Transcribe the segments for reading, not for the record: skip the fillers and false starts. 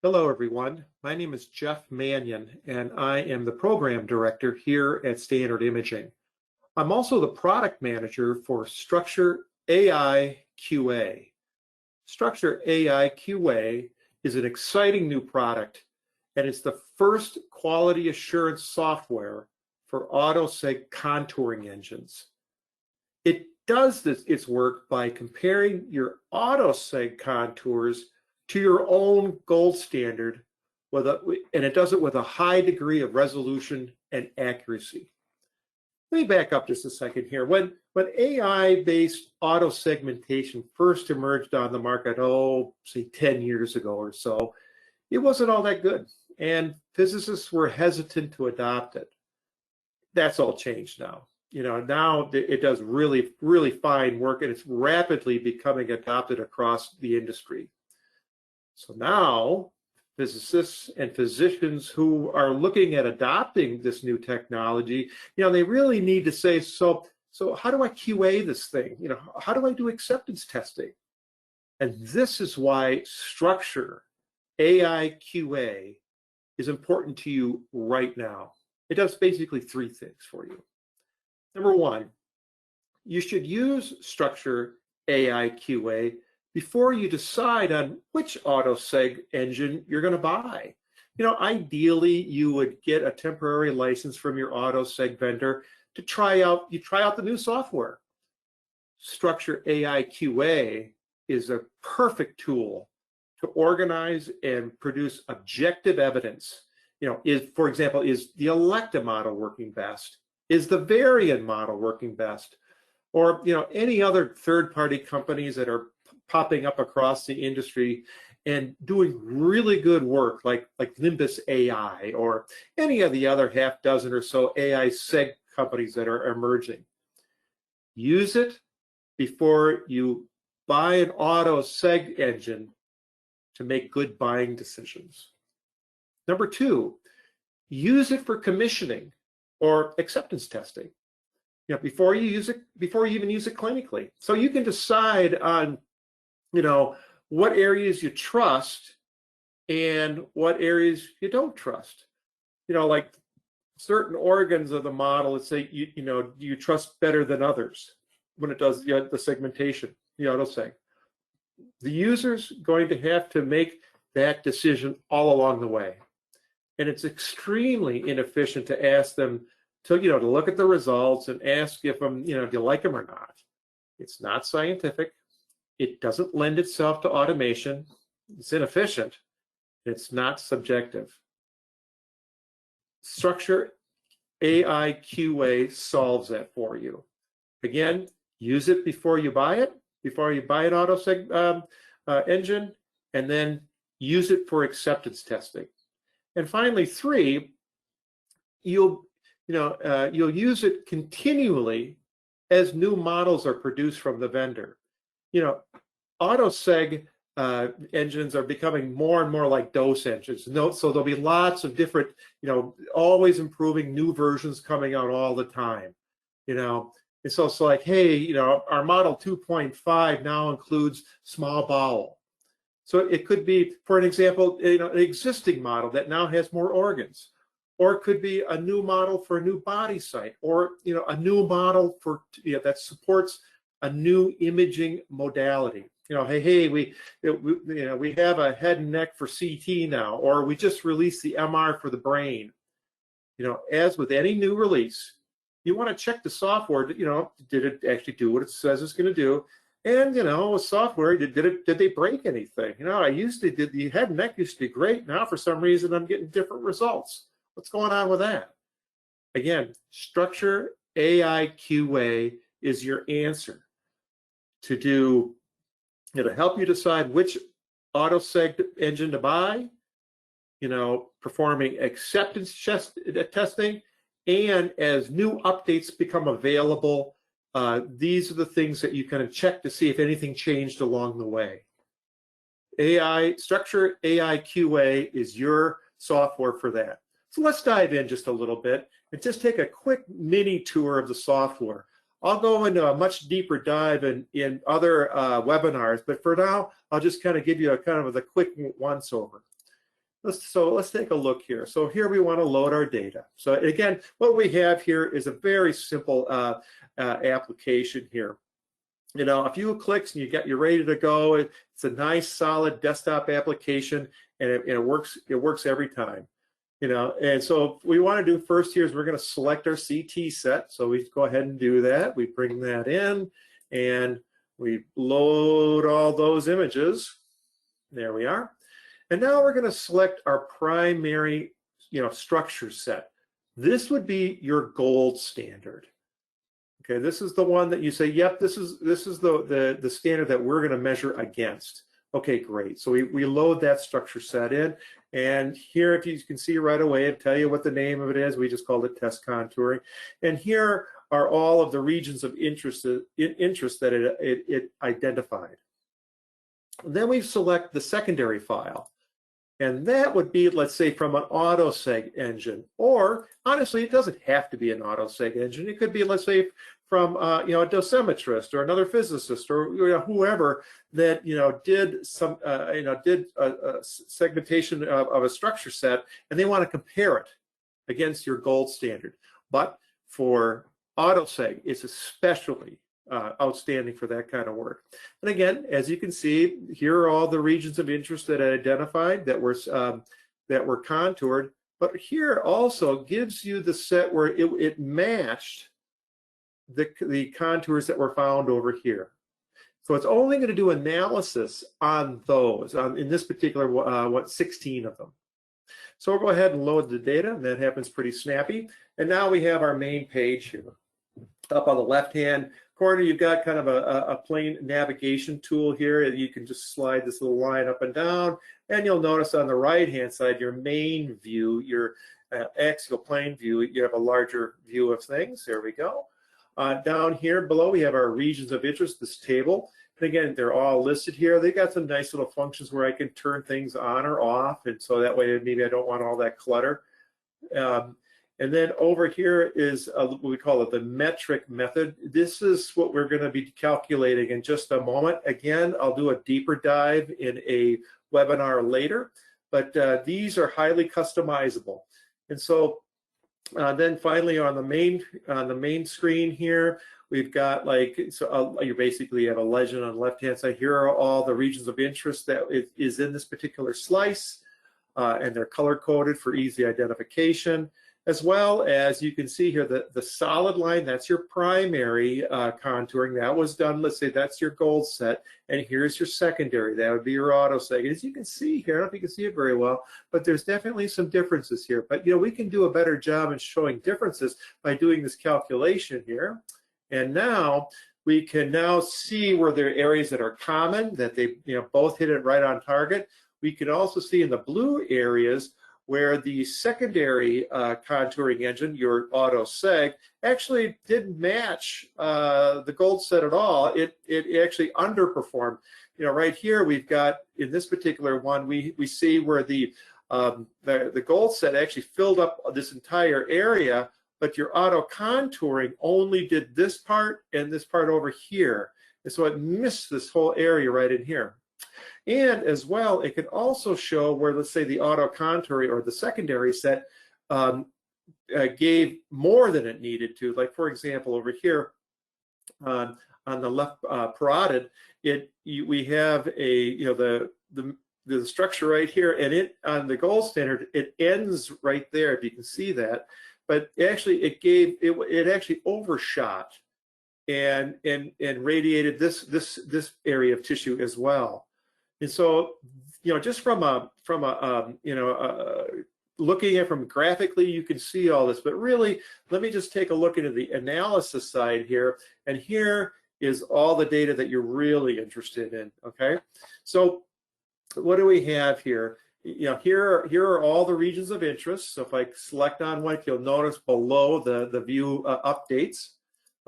Hello, everyone. My name is Jeff Mannion, and I am the program director here at Standard Imaging. I'm also the product manager for StructSure AI QA. StructSure AI QA is an exciting new product, and it's the first quality assurance software for AutoSeg contouring engines. It does its work by comparing your AutoSeg contours to your own gold standard, and it does it with a high degree of resolution and accuracy. Let me back up just a second here. When AI-based auto segmentation first emerged on the market, say 10 years ago or so, it wasn't all that good, and physicists were hesitant to adopt it. That's all changed now. Now it does really, really fine work, and it's rapidly becoming adopted across the industry. So now, physicists and physicians who are looking at adopting this new technology, they really need to say, so how do I QA this thing? How do I do acceptance testing? And this is why StructSure AI QA is important to you right now. It does basically three things for you. Number one, you should use StructSure AI QA before you decide on which AutoSeg engine you're going to buy. Ideally, you would get a temporary license from your AutoSeg vendor to try out the new software. StructSure AI QA is a perfect tool to organize and produce objective evidence. For example, is the Electa model working best? Is the Varian model working best? Or any other third-party companies that are popping up across the industry and doing really good work, like Nimbus AI or any of the other half dozen or so AI seg companies that are emerging. Use it before you buy an auto seg engine to make good buying decisions. Number two, use it for commissioning or acceptance testing. Before you even use it clinically. So you can decide on what areas you trust and what areas you don't trust. Like certain organs of the model, let's say you trust better than others when it does the segmentation, the AutoSeg. The user's going to have to make that decision all along the way. And it's extremely inefficient to ask them to look at the results and ask if do you like them or not. It's not scientific. It doesn't lend itself to automation. It's inefficient. It's not subjective. StructSure AI QA solves that for you. Again, use it before you buy it, before you buy an AutoSeg engine, and then use it for acceptance testing. And finally, three, you'll use it continually as new models are produced from the vendor. AutoSeg engines are becoming more and more like DOS engines. So there'll be lots of different, always improving new versions coming out all the time. And so it's like, hey, our model 2.5 now includes small bowel. So it could be, for an example, an existing model that now has more organs. Or it could be a new model for a new body site, or a new model for that supports a new imaging modality. Hey, we have a head and neck for CT now, or we just released the MR for the brain. As with any new release, you want to check the software. Did it actually do what it says it's going to do? And with software, did they break anything? The head and neck used to be great. Now for some reason I'm getting different results. What's going on with that? Again, StructSure AI QA is your answer to help you decide which AutoSeg engine to buy, performing acceptance testing, and as new updates become available, these are the things that you kind of check to see if anything changed along the way. StructSure AI QA is your software for that. So let's dive in just a little bit and just take a quick mini tour of the software. I'll go into a much deeper dive in other webinars, but for now, I'll just kind of give you a quick once over. let's take a look here. So here we want to load our data. So again, what we have here is a very simple application here. You know, a few clicks and you're ready to go. It's a nice solid desktop application, and it works every time. You know, and so what we want to do first here is we're going to select our CT set. So we go ahead and do that. We bring that in and we load all those images. There we are. And now we're going to select our primary, structure set. This would be your gold standard. Okay, this is the one that you say, yep, this is the standard that we're going to measure against. Okay, great. So we load that structure set in, and here, if you can see right away, it'll tell you what the name of it is. We just called it test contouring. And here are all of the regions of interest that it identified. Then we select the secondary file. And that would be, let's say, from an AutoSeg engine, or honestly, it doesn't have to be an AutoSeg engine. It could be, let's say, from a dosimetrist or another physicist or whoever that did some did a segmentation of a structure set, and they want to compare it against your gold standard. But for AutoSeg, it's especially outstanding for that kind of work. And again, as you can see, here are all the regions of interest that I identified that were contoured. But here also gives you the set where it matched the contours that were found over here. So it's only going to do analysis on those, in this particular 16 of them. So we'll go ahead and load the data, and that happens pretty snappy. And now we have our main page here. Up on the left-hand corner, you've got kind of a plain navigation tool here. You can just slide this little line up and down, and you'll notice on the right-hand side, your main view, your axial plane view, you have a larger view of things. There we go. Down here below, we have our regions of interest, this table. And again, they're all listed here. They got some nice little functions where I can turn things on or off, and so that way maybe I don't want all that clutter. And then over here is what we call it the metric method. This is what we're going to be calculating in just a moment. Again, I'll do a deeper dive in a webinar later, but these are highly customizable. And so then finally on the main screen here, we've got you basically have a legend on the left-hand side. Here are all the regions of interest that is in this particular slice, and they're color-coded for easy identification. As well as you can see here, the solid line, that's your primary contouring. That was done, let's say that's your gold set, and here's your secondary. That would be your AutoSeg. As you can see here, I don't know if you can see it very well, but there's definitely some differences here. But we can do a better job in showing differences by doing this calculation here. And now we can now see where there are areas that are common, that they both hit it right on target. We can also see in the blue areas where the secondary contouring engine, your AutoSeg, actually didn't match the gold set at all. It actually underperformed. Right here we've got, in this particular one, we see where the gold set actually filled up this entire area, but your auto contouring only did this part and this part over here. And so it missed this whole area right in here. And as well, it can also show where, let's say, the auto contouring or the secondary set gave more than it needed to. Like, for example, over here on the left parotid, we have the structure right here, and it on the gold standard, it ends right there, if you can see that. But actually, it actually overshot and radiated this area of tissue as well. And so, just from looking at it from graphically, you can see all this. But really, let me just take a look into the analysis side here. And here is all the data that you're really interested in. Okay, so what do we have here? Here are all the regions of interest. So if I select on one, you'll notice below the view updates.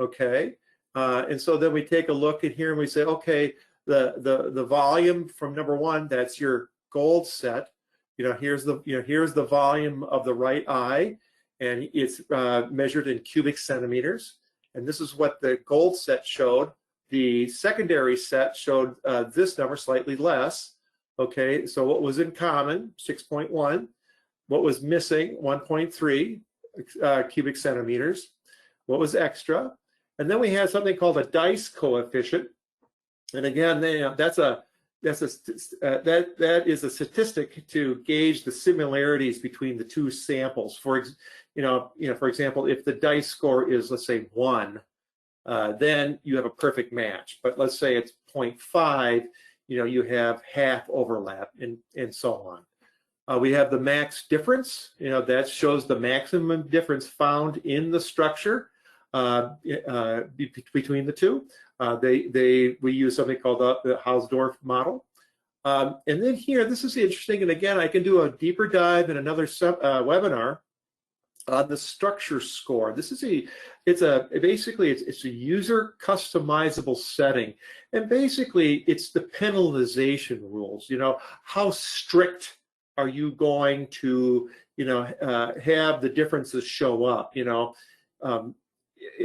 Okay, and so then we take a look at here and we say, okay, the volume from number one, that's your gold set. Here's the volume of the right eye, and it's measured in cubic centimeters. And this is what the gold set showed. The secondary set showed this number, slightly less. Okay, so what was in common, 6.1. What was missing, 1.3 cubic centimeters. What was extra? And then we had something called a dice coefficient. And again, that is a statistic to gauge the similarities between the two samples. For example, if the dice score is, let's say, 1, then you have a perfect match. But let's say it's 0.5, you have half overlap, and so on. We have the max difference. That shows the maximum difference found in the structure between the two. We use something called the Hausdorff model. And then here, this is interesting. And again, I can do a deeper dive in another webinar on the structure score. This is basically it's a user customizable setting, and basically it's the penalization rules. How strict are you going to have the differences show up?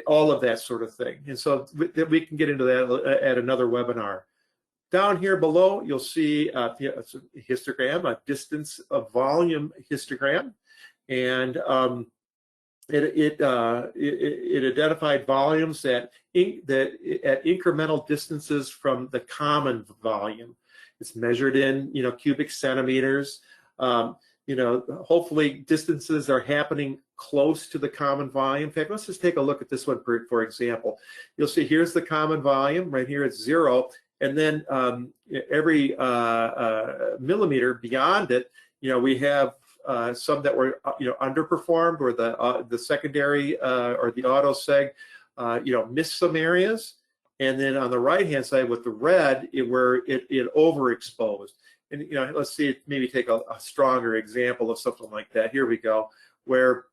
All of that sort of thing. And so we can get into that at another webinar. Down here below, you'll see it's a histogram, a distance of volume histogram, and it identified volumes that at incremental distances from the common volume. It's measured in cubic centimeters. Hopefully distances are happening close to the common volume. In fact, let's just take a look at this one for example. You'll see here's the common volume. Right here it's 0. And then every millimeter beyond it, we have some that were underperformed, or the secondary or the auto seg missed some areas. And then on the right hand side with the red, where it overexposed. And let's see, maybe take a stronger example of something like that. Here we go, where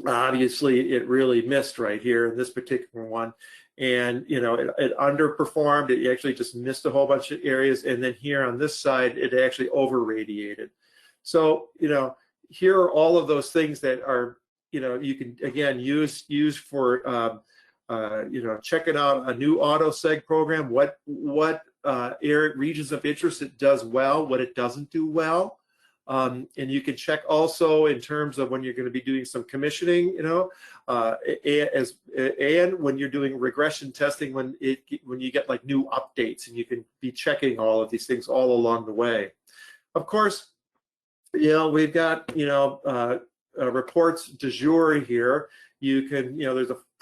obviously it really missed right here in this particular one. And it underperformed. It actually just missed a whole bunch of areas. And then here on this side, it actually over radiated. So here are all of those things that are you can again use for checking out a new AutoSeg program. What regions of interest it does well, what it doesn't do well. And you can check also in terms of when you're going to be doing some commissioning, and when you're doing regression testing, when you get like new updates, and you can be checking all of these things all along the way. Of course, we've got reports du jour here. You can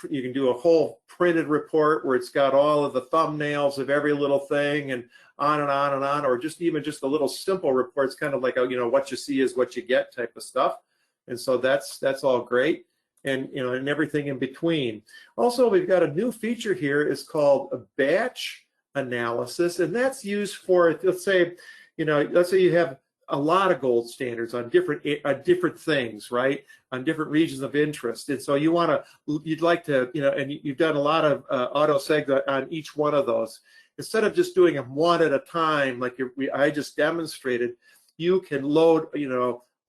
you can do a whole printed report where it's got all of the thumbnails of every little thing, and on and on and on, or even just a little simple report. It's kind of like what you see is what you get type of stuff. And so that's all great, and and everything in between. Also, we've got a new feature here. It's called a batch analysis, and that's used for, let's say you have a lot of gold standards on different things, right? On different regions of interest, and so you'd like to, and you've done a lot of AutoSeg on each one of those. Instead of just doing them one at a time, like I just demonstrated, you can load,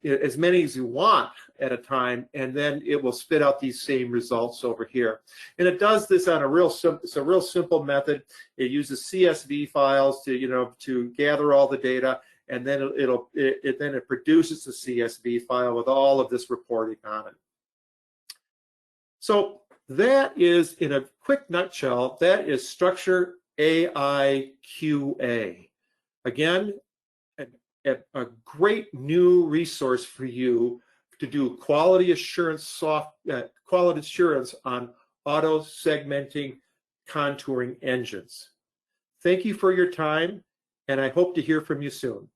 as many as you want at a time, and then it will spit out these same results over here. And it does this on it's a real simple method. It uses CSV files to gather all the data, and then it produces a CSV file with all of this reporting on it. So that is, in a quick nutshell, that is StructSure AI QA. Again, a great new resource for you to do quality assurance on auto segmenting contouring engines. Thank you for your time, and I hope to hear from you soon.